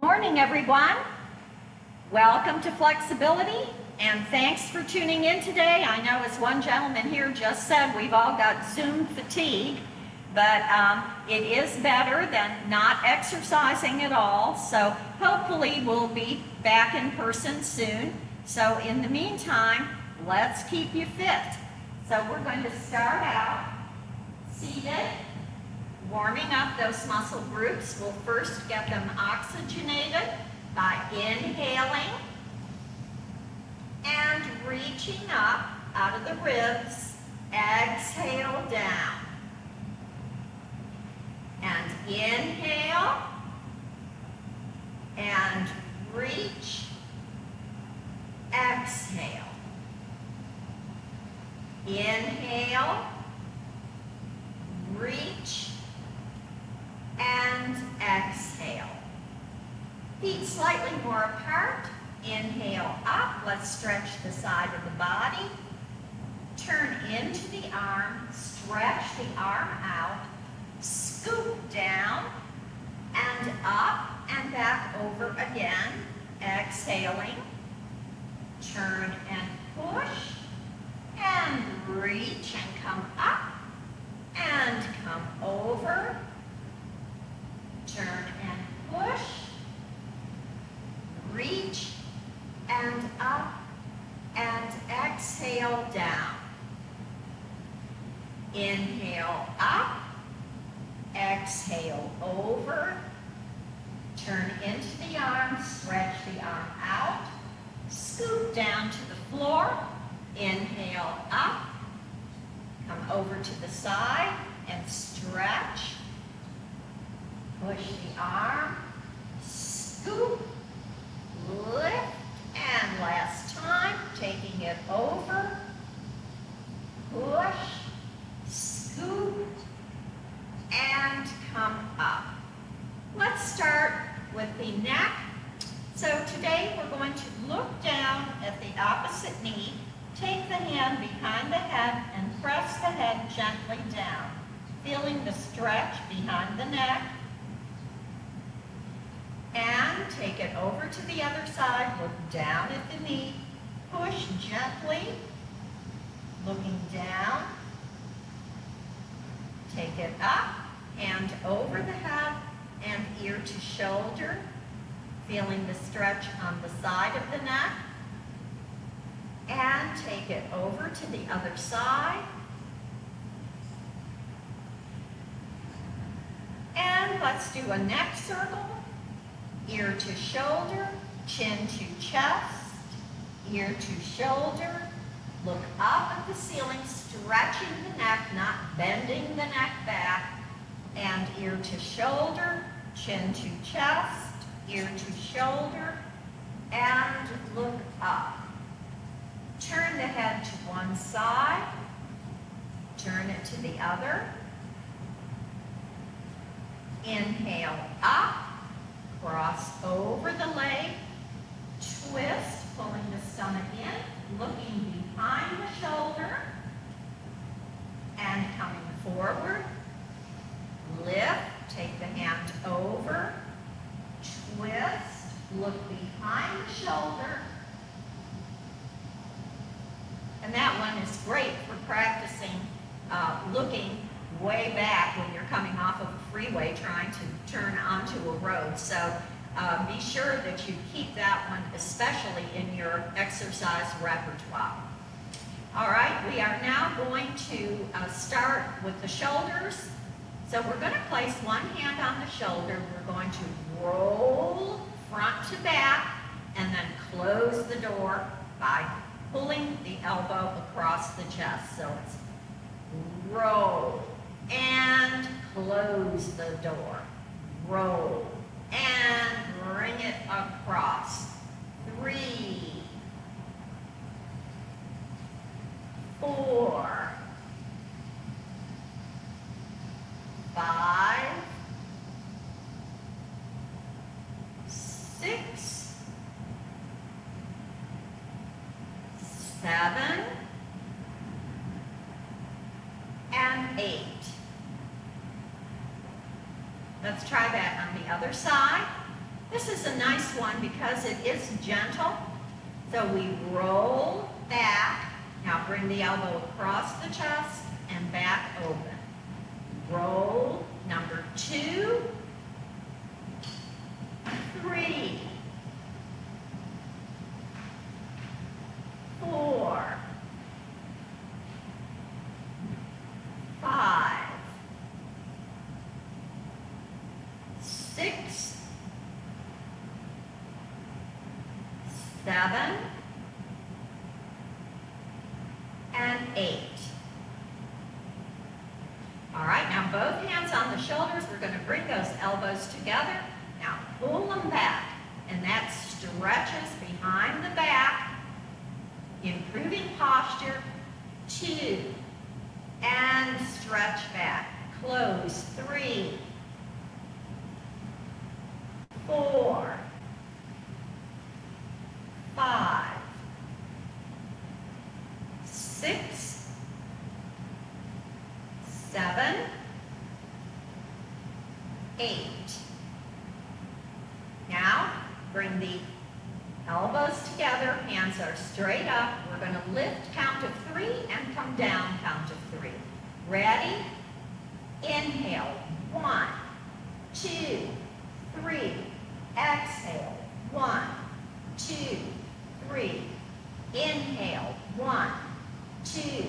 Morning, everyone. Welcome to Flexibility, and thanks for tuning in today. I know, as one gentleman here just said, we've all got Zoom fatigue, but it is better than not exercising at all. So hopefully we'll be back in person soon. So in the meantime, let's keep you fit. So we're going to start out seated. Warming up those muscle groups, we'll first get them oxygenated by inhaling and reaching up out of the ribs. Exhale down. And inhale and reach. Exhale. Inhale, reach, and exhale. Feet slightly more apart. Inhale up. Let's stretch the side of the body. Turn into the arm. Stretch the arm out. Scoop down and up and back over again. Exhaling. Turn and push. And reach and come up. And come over. Turn and push, reach, and up, and exhale down. Inhale up, exhale over, turn into the arm, stretch the arm out, scoop down to the floor, inhale up, come over to the side, and stretch. Push the arm, scoop, lift, and last time, taking it over, push, scoop, and come up. Let's start with the neck. So today we're going to look down at the opposite knee, take the hand behind the head, and press the head gently down, feeling the stretch behind the neck. And take it over to the other side, look down at the knee, push gently, looking down, take it up, and over the head and ear to shoulder, feeling the stretch on the side of the neck, and take it over to the other side, and let's do a neck circle. Ear to shoulder, chin to chest, ear to shoulder. Look up at the ceiling, stretching the neck, not bending the neck back. And ear to shoulder, chin to chest, ear to shoulder, and look up. Turn the head to one side, turn it to the other. Inhale up. Cross over the leg, twist, pulling the stomach in, looking behind the shoulder, and coming forward. Lift, take the hand over, twist, look behind the shoulder. And that one is great for practicing looking way back when you're coming off of a freeway trying to turn onto a road. So be sure that you keep that one especially in your exercise repertoire. All right, we are now going to start with the shoulders. So we're going to place one hand on the shoulder. We're going to roll front to back and then close the door by pulling the elbow across the chest. So it's roll and close the door. Roll and bring it across. 3, 4, 5, 6, 7, and 8. Let's try that on the other side. This is a nice one because it is gentle. So we roll back. Now bring the elbow across the chest and back open. Roll, number 2, 3, 4, 5, 6, 7, and 8. All right, now both hands on the shoulders. We're going to bring those elbows together. Now pull them back, and that stretches behind the back, improving posture. 2, and stretch back. Close. 3, 4, 5, 6, 7, 8. Now, bring the elbows together, hands are straight up. We're going to lift, count to 3, and come down, count to 3. Ready? Inhale, 1, 2, 3. Exhale, 1, 2, 3. Inhale, 1, 2,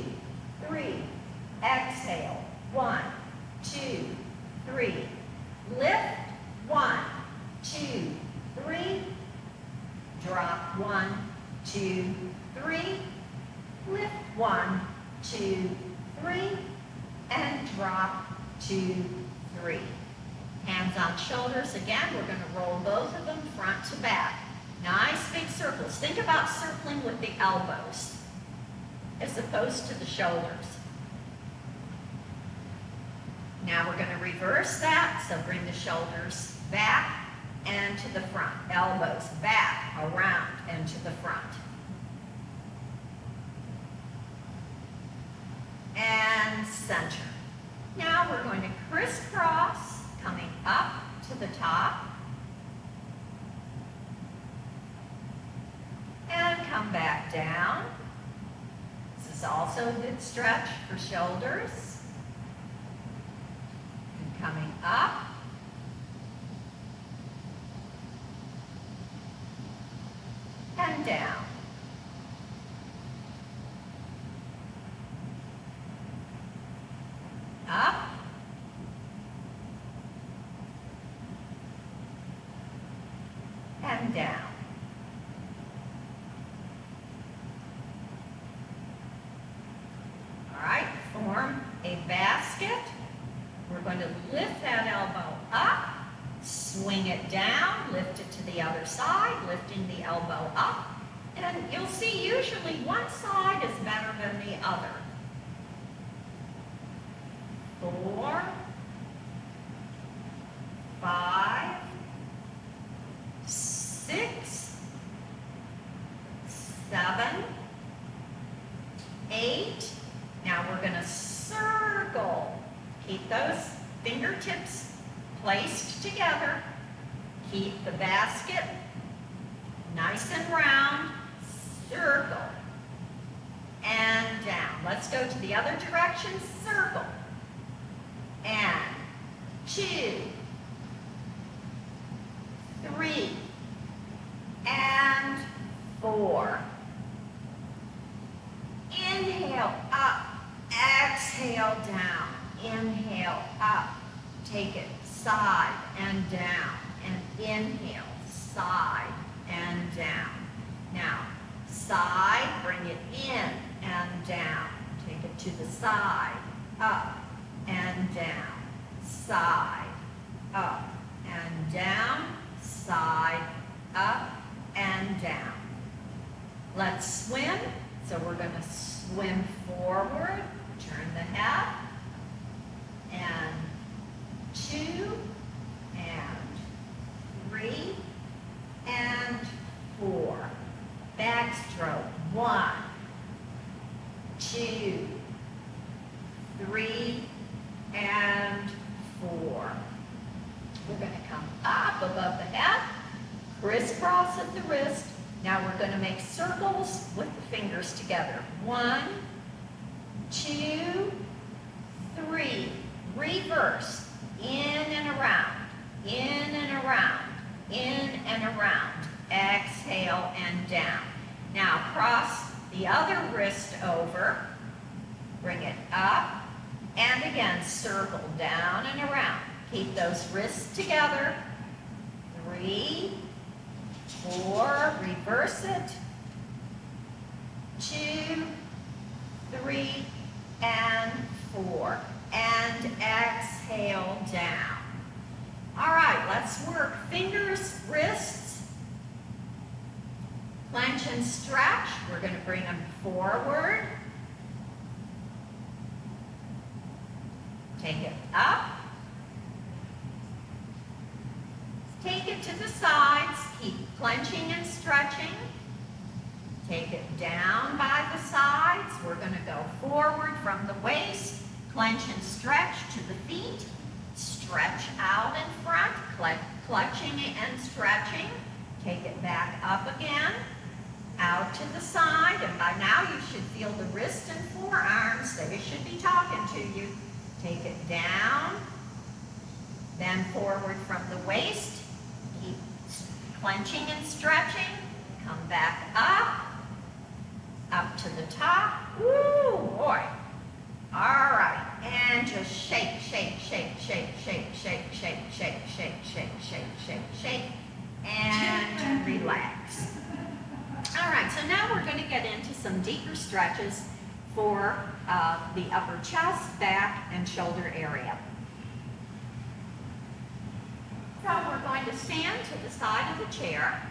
3. Exhale, 1, 2, 3. Lift, 1, 2, 3. Drop, 1, 2, 3. Lift, 1, 2, 3. And drop, 2, 3. Hands on shoulders. Again, we're going to roll both of them front to back. Nice big circles. Think about circling with the elbows as opposed to the shoulders. Now we're going to reverse that. So bring the shoulders back and to the front. Elbows back, around, and to the front. And center. Now we're going to crisscross, coming up to the top. And come back down. This is also a good stretch for shoulders. And coming up. And down. Up. And down. All right, form a basket. We're going to lift that elbow up, swing it down, lift it to the other side, lifting the elbow up. And you'll see usually one side is better than the other. 4, 5, 6, 7, 8. Now we're going to circle. Keep those fingertips placed together. Keep the basket nice and round. Circle. And down. Let's go to the other direction. Circle. And 2, 3, and 4. Inhale up, exhale down. Inhale up, take it side and down. And inhale, side and down. Now, side, bring it in and down. Take it to the side, up and down. Side, up and down. Side, up and down. Let's swim. So we're going to swim forward, turn the head, and 2, and 3, and 4. Backstroke, 1, 2, 3, and 4. We're going to come up above the head, crisscross at the wrist. Now we're going to make circles with the fingers together. 1, 2, 3. Reverse. In and around. In and around. In and around. Exhale and down. Now cross the other wrist over. Bring it up. And again, circle down and around. Keep those wrists together. 3, 4, reverse it. 2, 3, and 4. And exhale down. All right, let's work fingers, wrists, planche and stretch. We're going to bring them forward. Take it up. Take it to the sides. Keep clenching and stretching. Take it down by the sides. We're going to go forward from the waist. Clench and stretch to the feet. Stretch out in front. Clutching and stretching. Take it back up again. Out to the side. And by now you should feel the wrist and forearms. They should be talking to you. Take it down. Then forward from the waist. Keep clenching and stretching. Come back up. Up to the top. Woo, boy. All right. And just shake, shake, shake, shake, shake, shake, shake, shake, shake, shake, shake, shake, shake. And relax. All right. So now we're going to get into some deeper stretches for the upper chest, back, and shoulder area. So we're going to stand to the side of the chair.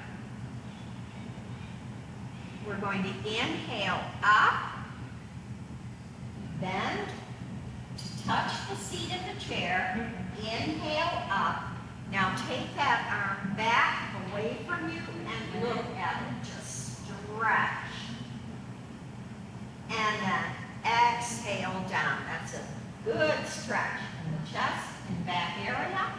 We're going to inhale up, bend to touch the seat of the chair, inhale up. Now take that arm back away from you and look at it, just stretch. And then exhale down. That's a good stretch in the chest and back area,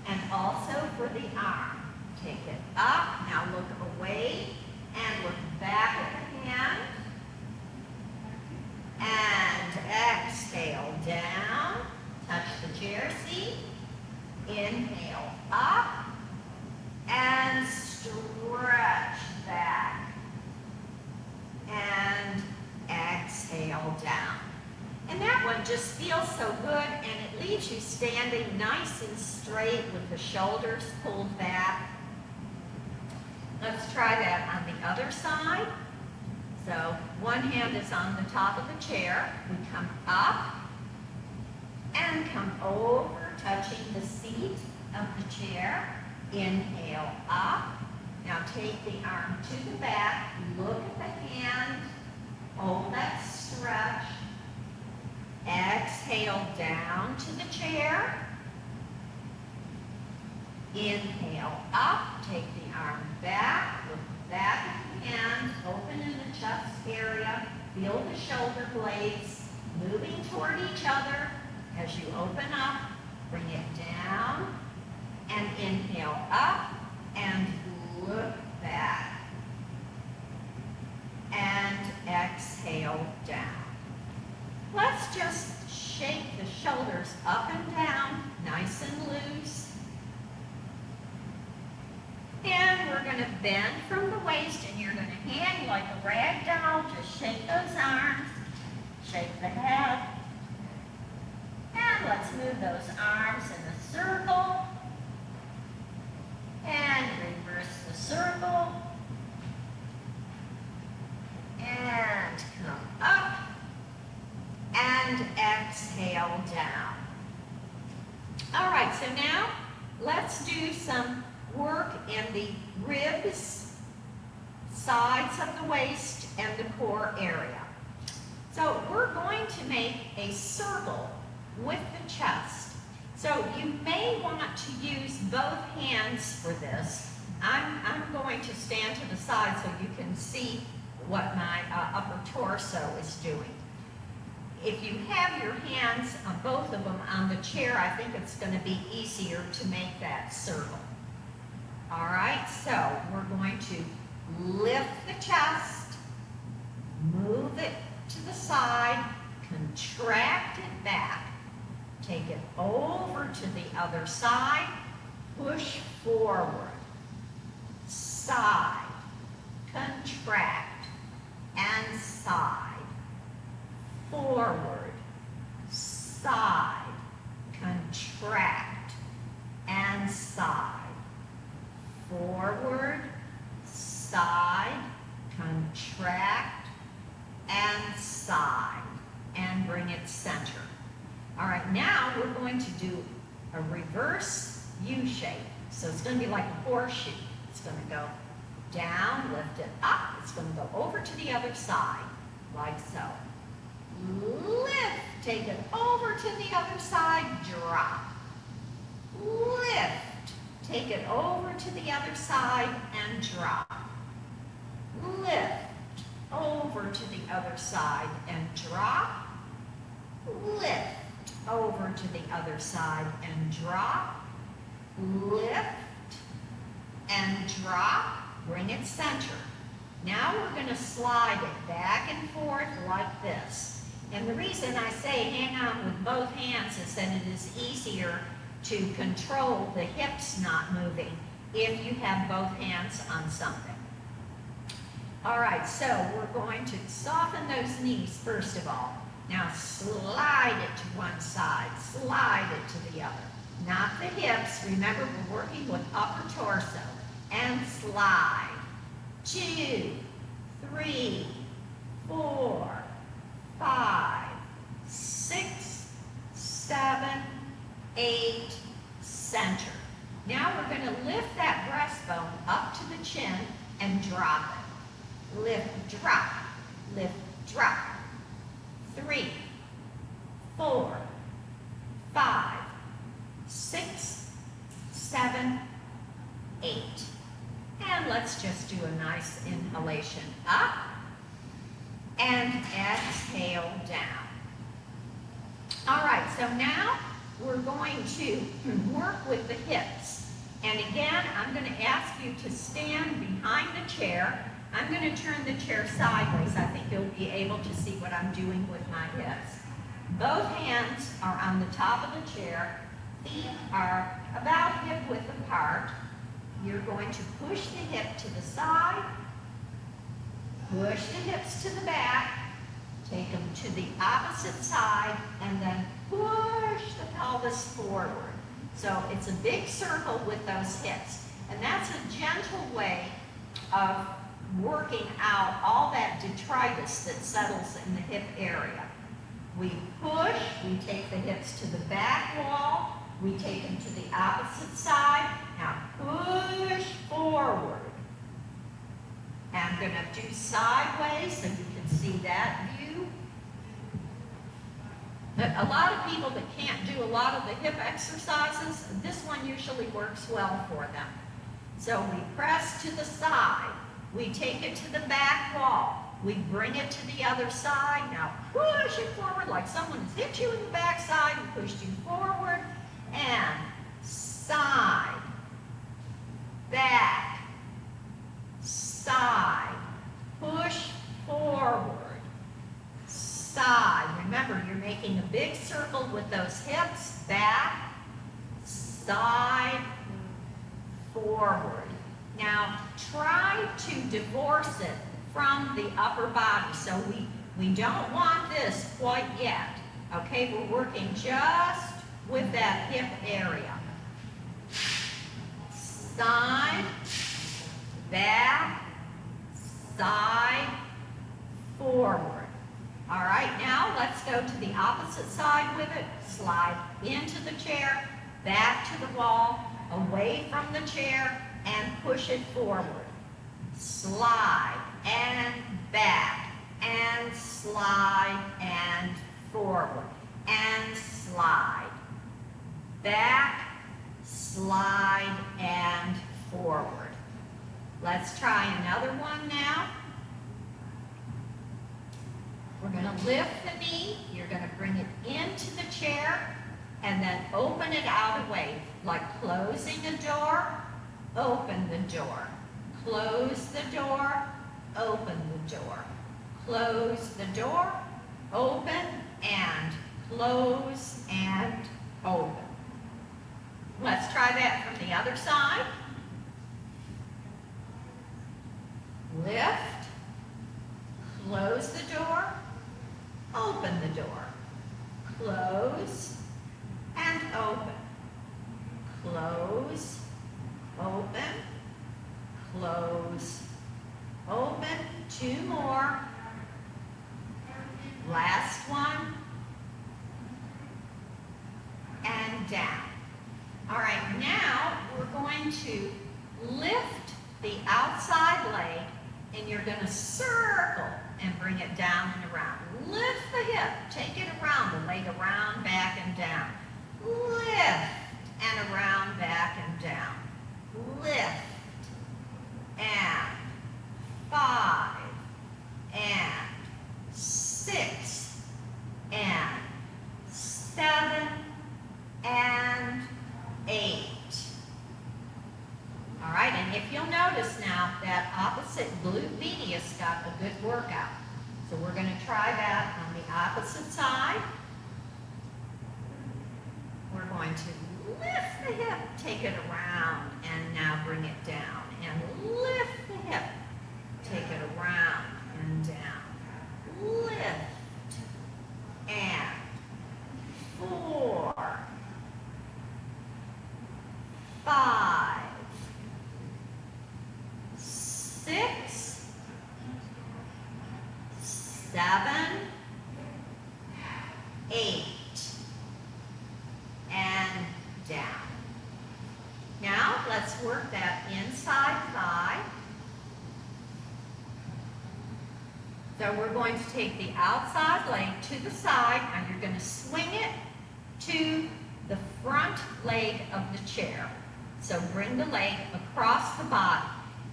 and also for the arm. Take it up, now look away, and look back at the hand. And exhale down, touch the chair seat, inhale up, and stretch back, and exhale down. And that one just feels so good, and it leaves you standing nice and straight with the shoulders pulled back. Let's try that on the other side. So one hand is on the top of the chair. We come up and come over, touching the seat of the chair. Inhale up. Now take the arm to the back. Look at the hand. Hold that stretch. Exhale down to the chair. Inhale up. Take the arm back. Look back at the hand. Open in the chest area. Feel the shoulder blades moving toward each other. As you open up, bring it down. And inhale up. And look back. And exhale down. Let's just shake the shoulders up and down, nice and loose. And we're going to bend from the waist, and you're going to hang like a rag doll. Just shake those arms, shake the head. And let's move those arms in a circle. And reverse the circle. And come up. And exhale down. All right, so now let's do some work in the ribs, sides of the waist, and the core area. So we're going to make a circle with the chest. So you may want to use both hands for this. I'm going to stand to the side so you can see what my upper torso is doing. If you have your hands, both of them on the chair, I think it's going to be easier to make that circle. All right, so we're going to lift the chest, move it to the side, contract it back, take it over to the other side, push forward, side, contract, and side, forward, side, contract, and side, forward, side, contract, and side, and bring it center. All right, now we're going to do a reverse U shape. So it's going to be like a horseshoe. It's going to go down, lift it up. It's going to go over to the other side, like so. Lift, take it over to the other side, drop. Lift, take it over to the other side and drop. Lift, over to the other side and drop. Lift, over to the other side and drop. Lift and drop. Bring it center. Now we're going to slide it back and forth like this. And the reason I say hang on with both hands is that it is easier to control the hips not moving if you have both hands on something. All right, so we're going to soften those knees first of all. Now slide it to one side, slide it to the other. Not the hips, remember we're working with upper torso. And slide. 2, 3, 4, 5, 6, 7, 8, center. Now we're going to lift that breastbone up to the chin and drop it. Lift, drop, lift, drop. 3, 4, 5, 6, 7, 8. And let's just do a nice inhalation up and exhale down. All right, so now we're going to work with the hips. And again, I'm going to ask you to stand behind the chair. I'm going to turn the chair sideways. I think you'll be able to see what I'm doing with my hips. Both hands are on the top of the chair. Feet are about hip width apart. You're going to push the hip to the side, push the hips to the back, take them to the opposite side, and then push the pelvis forward. So it's a big circle with those hips. And that's a gentle way of working out all that detritus that settles in the hip area. We push, we take the hips to the back wall, we take them to the opposite side. Now push forward. And I'm going to do sideways so you can see that view. But a lot of people that can't do a lot of the hip exercises, this one usually works well for them. So we press to the side. We take it to the back wall. We bring it to the other side. Now push it forward like someone has hit you in the back side and pushed you forward. And side, back, side, push forward, side. Remember, you're making a big circle with those hips, back, side, forward. Now, try to divorce it from the upper body. So we don't want this quite yet. Okay, we're working just with that hip area. Side, back, side, forward. All right, now let's go to the opposite side with it. Slide into the chair, back to the wall, away from the chair, and push it forward. Slide and back, and slide and forward, and slide. Back, slide, and forward. Let's try another one now. We're going to lift the knee. You're going to bring it into the chair and then open it out away, like closing a door. open the door. Close the door, open the door. Close the door, open and close and open. Let's try that from the other side. Lift, close the door, open the door. Close and open. Close, open, close, open. Two more. Last one. And down. All right, now we're going to lift the outside leg and you're going to circle and bring it down and around. Lift the hip, take it around, the leg around, back and down. Lift and around, back and down. Lift and 5 and 6 and 7 and 8. All right, and if you'll notice now, that opposite glute medius got a good workout. So we're going to try that on the opposite side. We're going to lift the hip, take it around, and now bring it down. And lift the hip, take it around and down. Lift and 4, 5, 6, 7, 8, and down. Now let's work that inside thigh. So we're going to take the outside leg to the side and you're going to swing it to the front leg of the chair. So bring the leg across the body.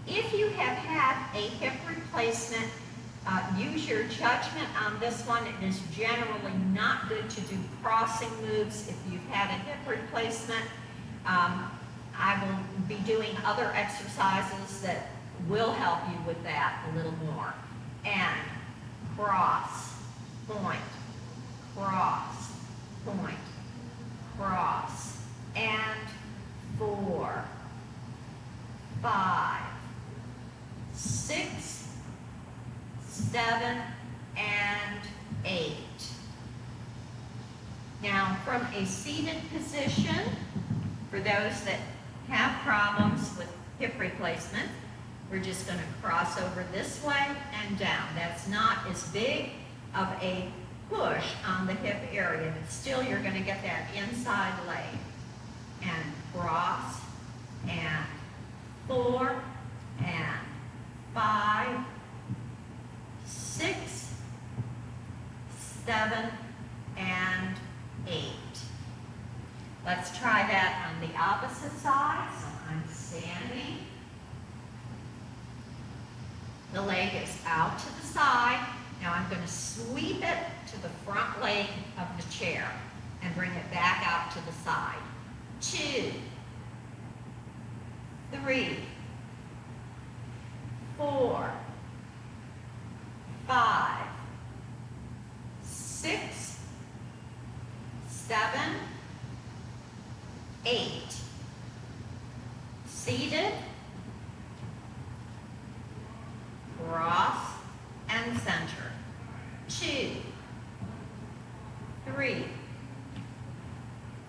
If you have had a hip replacement, use your judgment on this one. It is generally not good to do crossing moves if you've had a hip replacement. I will be doing other exercises that will help you with that a little more. And cross, point, cross, point, cross, and 4, 5, 6, 7, and 8. Now, from a seated position, for those that have problems with hip replacement, we're just going to cross over this way and down. That's not as big of a push on the hip area, but still you're going to get that inside leg. And cross, and 4, and 5, 6, 7, and 8. Let's try that on the opposite side. So I'm standing. The leg is out to the side. Now I'm going to sweep it to the front leg of the chair and bring it back out to the side. 2, 3, 4, 5, 6, 7, 8. Seated, cross, and center. 2, 3,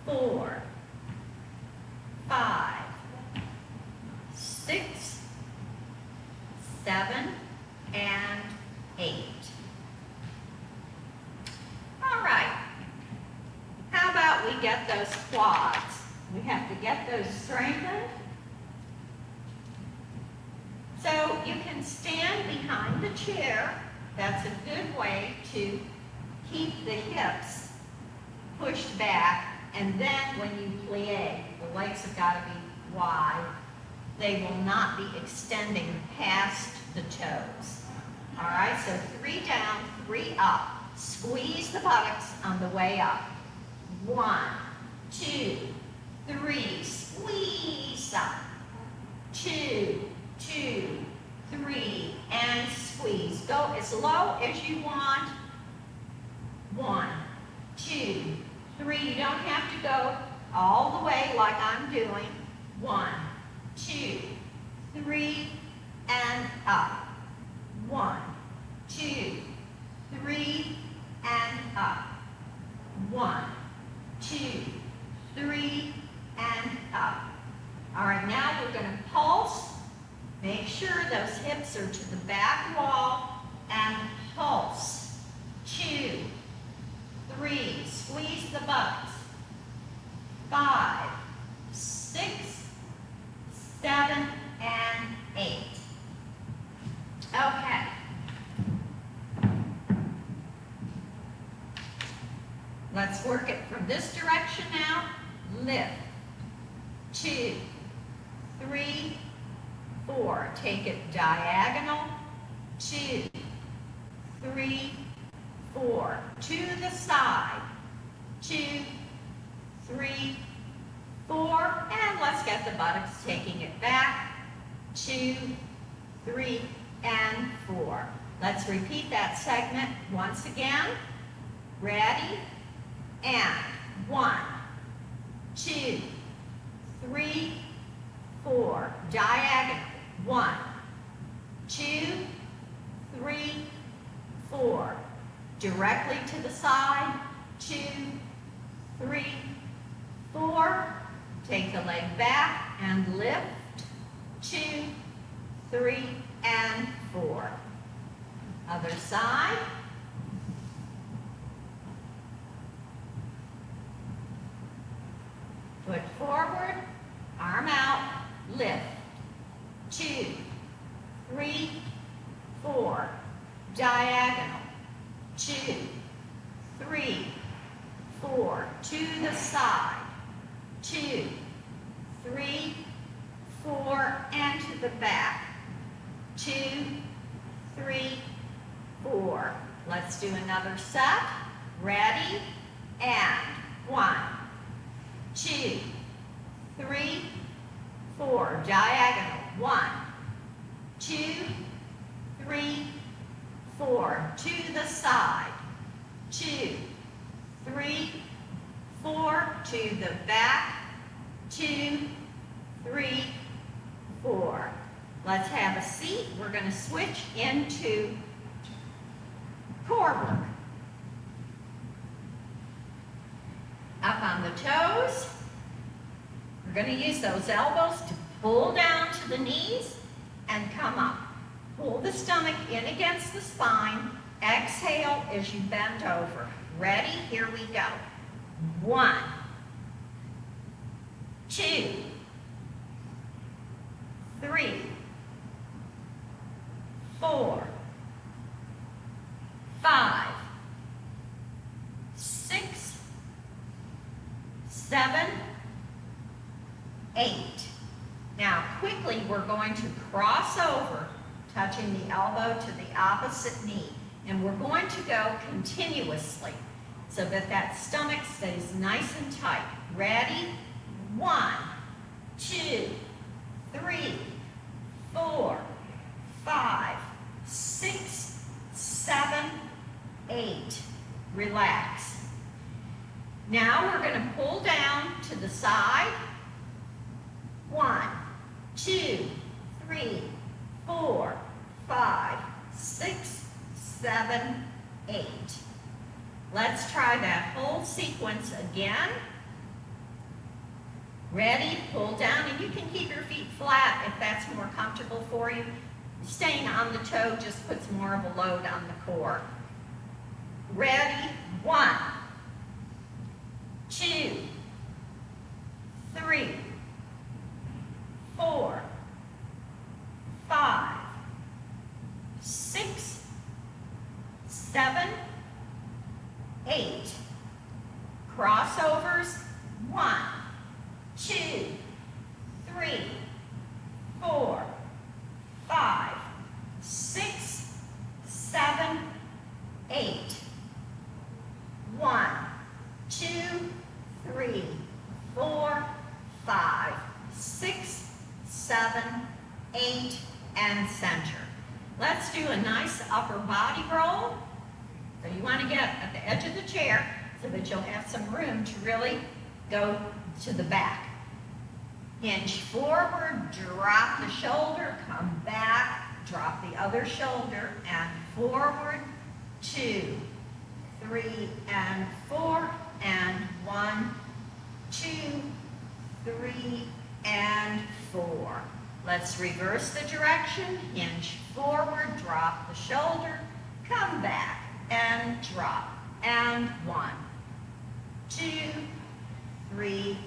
4, 5, 6, 7, and 8. All right. How about we get those quads? We have to get those strengthened. So you can stand behind the chair. That's a good way to keep the hips pushed back. And then when you plie, the legs have got to be wide. They will not be extending past the toes. All right, so 3 down, 3 up. Squeeze the buttocks on the way up. 1, 2, 3, squeeze up. 3. You don't have to go all the way like I'm doing. 1, 2, 3, and up. 1, 2, 3, and up. 1, 2, 3, and up. All right, now we're going to pulse. Make sure those hips are to the back wall and pulse. 2, 3, squeeze the buttocks. 5, 6, 7, and 8. Okay. Let's work it from this direction now. Lift. 2, 3, 4. Take it diagonal. 2, 3, 4. To the side. 2, 3, 4. And let's get the buttocks taking it back. 2, 3, and 4. Let's repeat that segment once again. Ready? And 1, 2, 3, 4. Diagonal. 1, 2, 3, 4. Directly to the side. 2, 3, 4. Take the leg back and lift. 2, 3, and 4. Other side. Foot forward, arm out, lift. 2, 3, 4. Diagonal. 2, 3, 4. To the side. 2, 3, 4. And to the back. 2, 3, 4. Let's do another set. Ready? And 1, 2, 3, 4. Diagonal. 1, 2, 3, 4. To the side. 2, 3, 4. To the back. 2, 3, 4. Let's have a seat. We're going to switch into core work. Up on the toes. We're going to use those elbows to pull down to the knees and come up. Pull the stomach in against the spine. Exhale as you bend over. Ready? Here we go. 1, 2, 3, 4, 5, 6, 7, 8. Now quickly we're going to cross over, touching the elbow to the opposite knee. And we're going to go continuously so that that stomach stays nice and tight. Ready? 1, 2, 3, 4, 5, 6, 7, 8. Relax. Now we're going to pull down to the side. 1, 2, 3, 4, 5, 6, 7, 8. Let's try that whole sequence again. Ready? Pull down, and you can keep your feet flat if that's more comfortable for you. Staying on the toe just puts more of a load on the core. Ready? 1, 2, 3, 4, 5, 6, 7, 8. Crossovers. 1, 2, 3, 4, 5, 6, 7, 8. 1, 2, 3, 4, 5, 6, 7, 8, and center. Let's do a nice upper body roll. So you want to get at the edge of the chair so that you'll have some room to really go to the back. Hinge forward, drop the shoulder, come back, drop the other shoulder, and forward, 2, 3, and 4, and 1, 2, 3, and 4. Let's reverse the direction. Hinge forward, drop the shoulder, come back, and drop, and 1, 2, 3,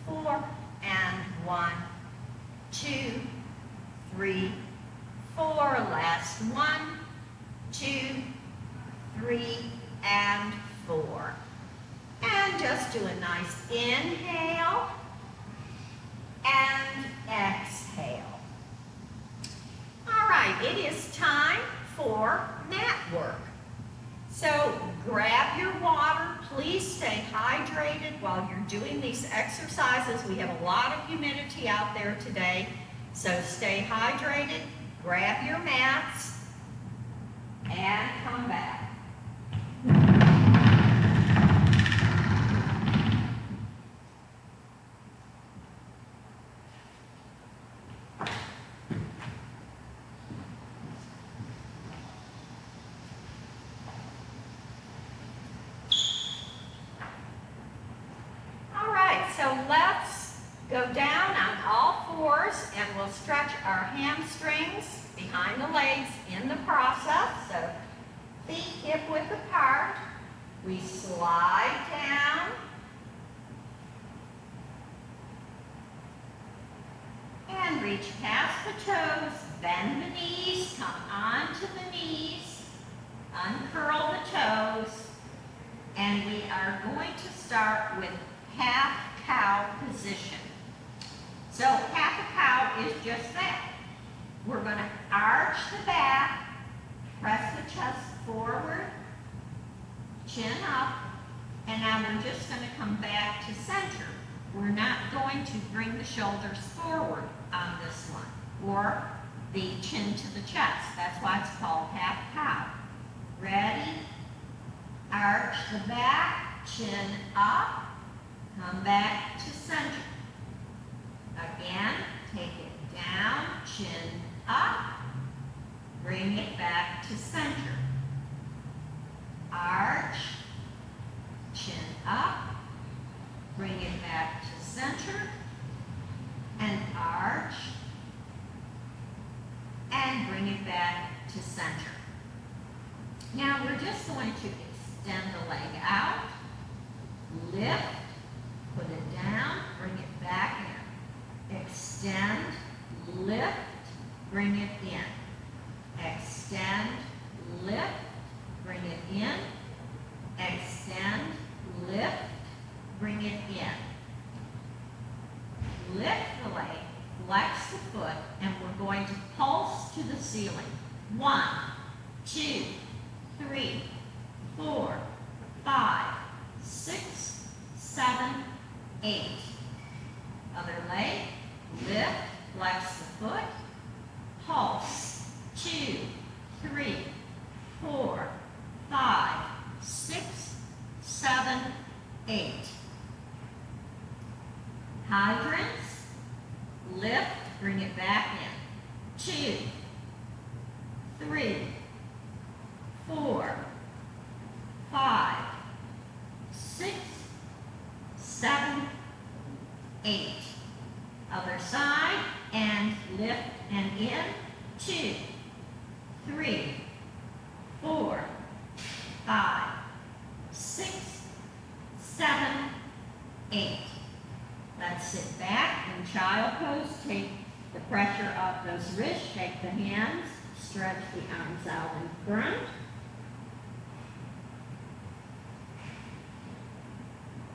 4, and 1, 2, 3, 4. Last 1, 2, 3, and 4. And just do a nice inhale and exhale. All right, it is time for mat work. So grab your water. Please stay hydrated while you're doing these exercises. We have a lot of humidity out there today, so stay hydrated. Grab your mats and come back. So let's go down on all fours and we'll stretch our hamstrings behind the legs in the process. So feet hip width apart. We slide down. And reach past the toes. Bend the knees. Come onto the knees. Uncurl the toes. And we are going to start with half cow position. So half a cow is just that. We're going to arch the back, press the chest forward, chin up, and now we're just going to come back to center. We're not going to bring the shoulders forward on this one, or the chin to the chest. That's why it's called half cow. Ready? Arch the back, chin up, come back to center. Again, take it down, chin up, bring it back to center. Arch, chin up, bring it back to center, and arch, and bring it back to center. Now we're just going to extend the leg out, lift, put it down, bring it back in. Extend, lift, bring it in. Extend, lift, bring it in. Extend, lift, bring it in. Lift the leg, flex the foot, and we're going to pulse to the ceiling. 1, 2, 3, 4, 5, 6, 7, 8. Other leg, lift, flex the foot, pulse. 2, 3, 4, 5, 6, 7, 8. Hydrants, lift, bring it back in. 2, 3, 4, 5, 6, 7, 8. Other side, and lift and in. 2, 3, 4, 5, 6, 7, 8. Let's sit back in child pose. Take the pressure off those wrists. Shake the hands. Stretch the arms out in front.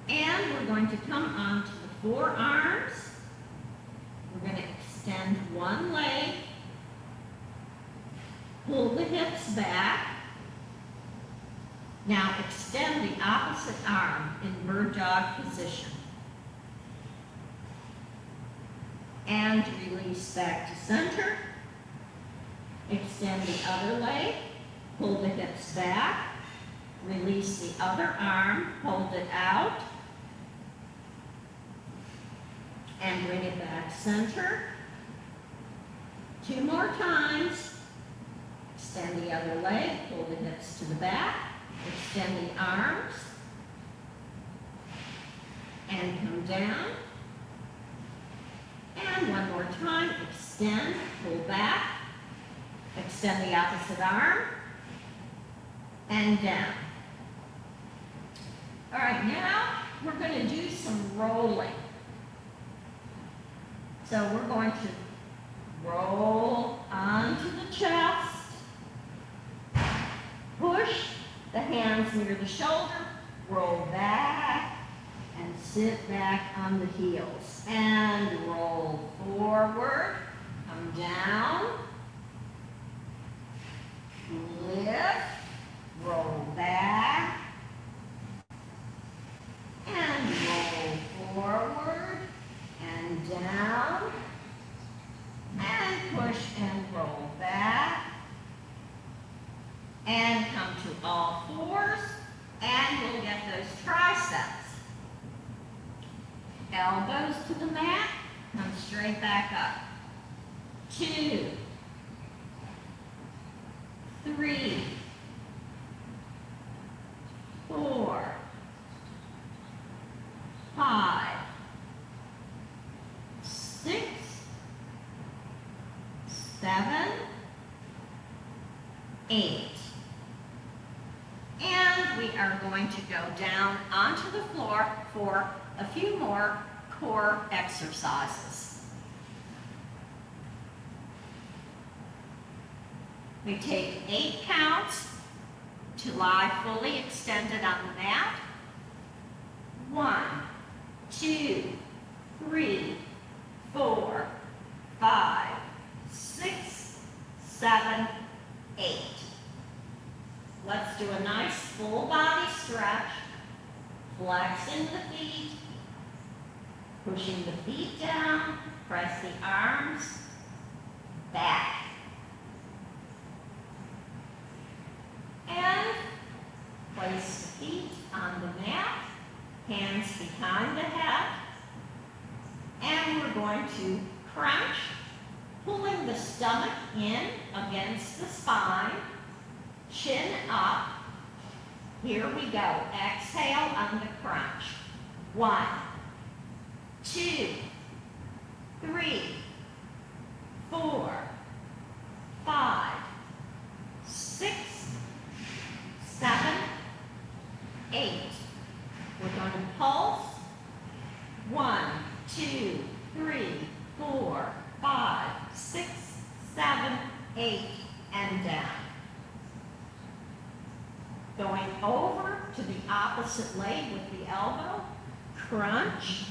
And we're going to come onto the forearms. We're going to extend one leg. Pull the hips back. Now extend the opposite arm in bird dog position. And release back to center. Extend the other leg. Pull the hips back. Release the other arm, hold it out, and bring it back center. 2 more times. Extend the other leg, pull the hips to the back, extend the arms, and come down. And 1 more time, extend, pull back, extend the opposite arm, and down. All right, now we're going to do some rolling. So we're going to roll onto the chest, push the hands near the shoulder, roll back, and sit back on the heels. And roll forward, come down, lift, roll back, and roll forward and down, and push and roll back, and come to all fours, and we'll get those triceps. Elbows to the mat, come straight back up. 2, 3, 4, 5, 6, 7, 8. And we are going to go down onto the floor for a few more core exercises. We take 8 counts to lie fully extended on the mat. 1, 2, 3, 4, 5, 6, 7, 8. Let's do a nice full body stretch, flexing the feet, pushing the feet down, press the arms back. And place the feet on the mat, hands behind the head, and we're going to crunch, pulling the stomach in against the spine, chin up. Here we go. Exhale on the crunch. 1, 2, 3, 4, 5, 6, 7, 8. We're going to pulse. 1, 2, 3, 4, 5, 6, 7, 8, and down. Going over to the opposite leg with the elbow. Crunch.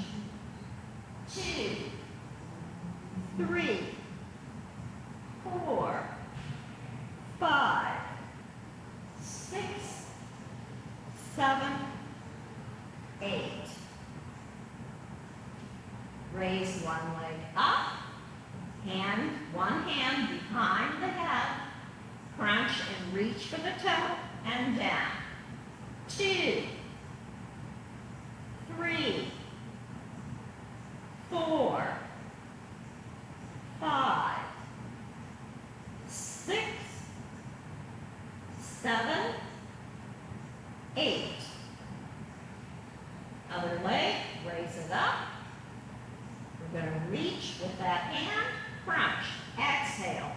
2, 3, 4, 5, 6, 7, 8. Raise one leg up. One hand behind the head. Crunch and reach for the toe and down. 2, 3, 4, 5, 6, 7, 8. Other leg, raise it up. We're going to reach with that hand, crunch, exhale.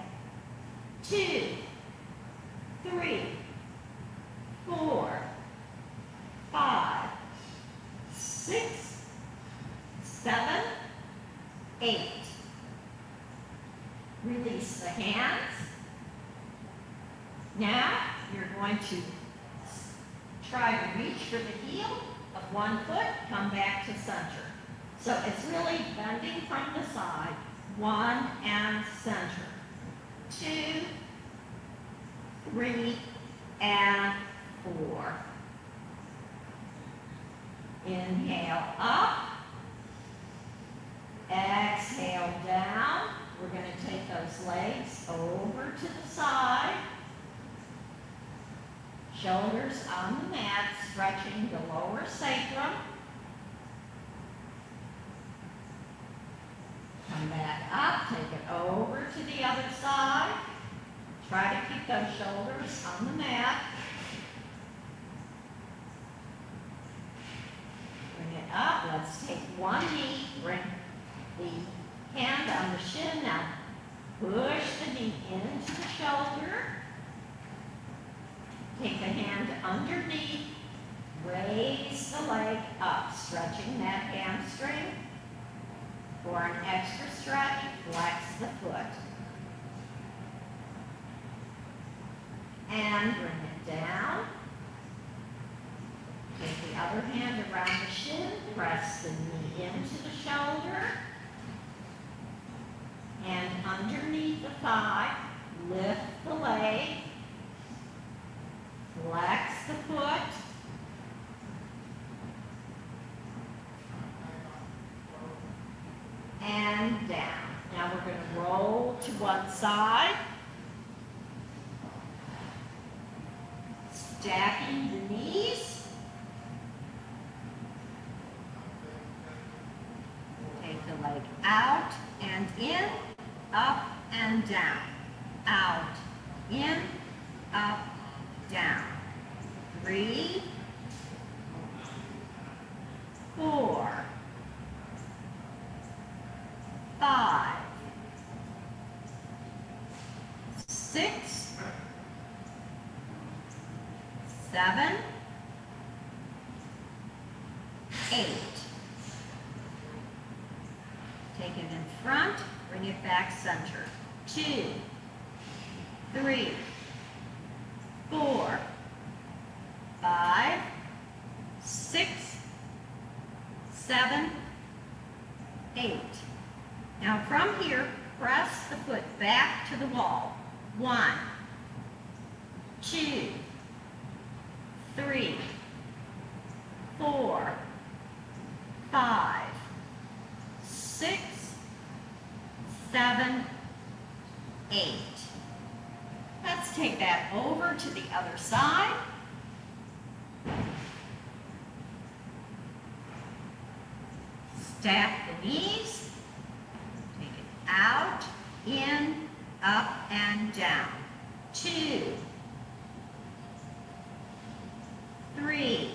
2, 3, 4, 5, 6, 7, 8. Release the hands. Now you're going to try to reach for the heel of one foot, come back to center. So it's really bending from the side. 1 and center. 2, 3, and 4. Inhale up. Exhale down. We're going to take those legs over to the side. Shoulders on the mat, stretching the lower sacrum. Come back up, take it over to the other side. Try to keep those shoulders on the mat. Bring it up. Let's take one knee. Bring the hand on the shin. Now push the knee into the shoulder. Take the hand underneath. Raise the leg up, stretching that hamstring. For an extra stretch, flex the foot. And bring it down. Take the other hand around the shin, press the knee into the shoulder. And underneath the thigh, lift the leg. Flex the foot. And down. Now we're going to roll to one side. Stacking the knees. Take the leg out and in, up and down. Out, in, up, down. 3, 4, 5, 6, 7, 8. Take it in front, bring it back center. 2, 3, 4, 5, 6, 7, 8. Now from here, press the foot back to the wall. 1, 2, 3, 4, 5, 6, 7, 8. Let's take that over to the other side. Stack the knees. Take it out, in, up, and down. 2, 3,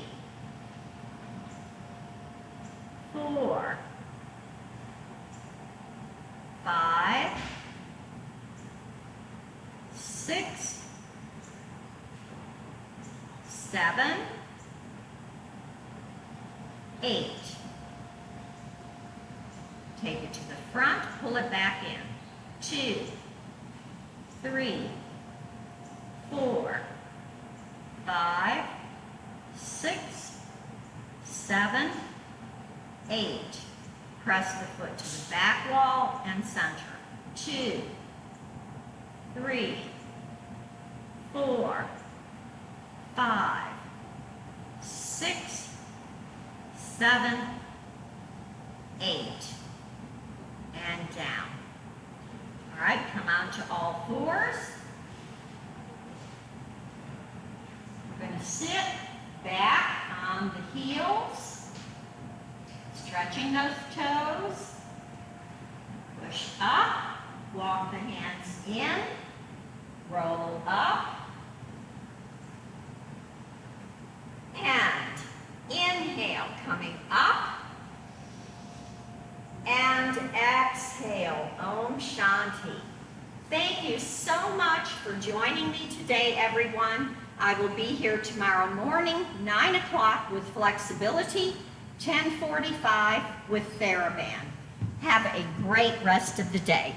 4, 5, 6, 7, 8. Take it to the front, pull it back in. 2, 3, 4, 5, 6, 7, 8. Press the foot to the back wall and center. 2, 3, 4, 5, 6, 7, 8. And down. All right, come out to all fours. We're going to sit back on the heels, stretching those toes. Push up, walk the hands in, roll up, and inhale, coming up, and exhale, Om Shanti. Thank you so much for joining me today, everyone. I will be here tomorrow morning, 9 o'clock with flexibility, 10:45 with TheraBand. Have a great rest of the day.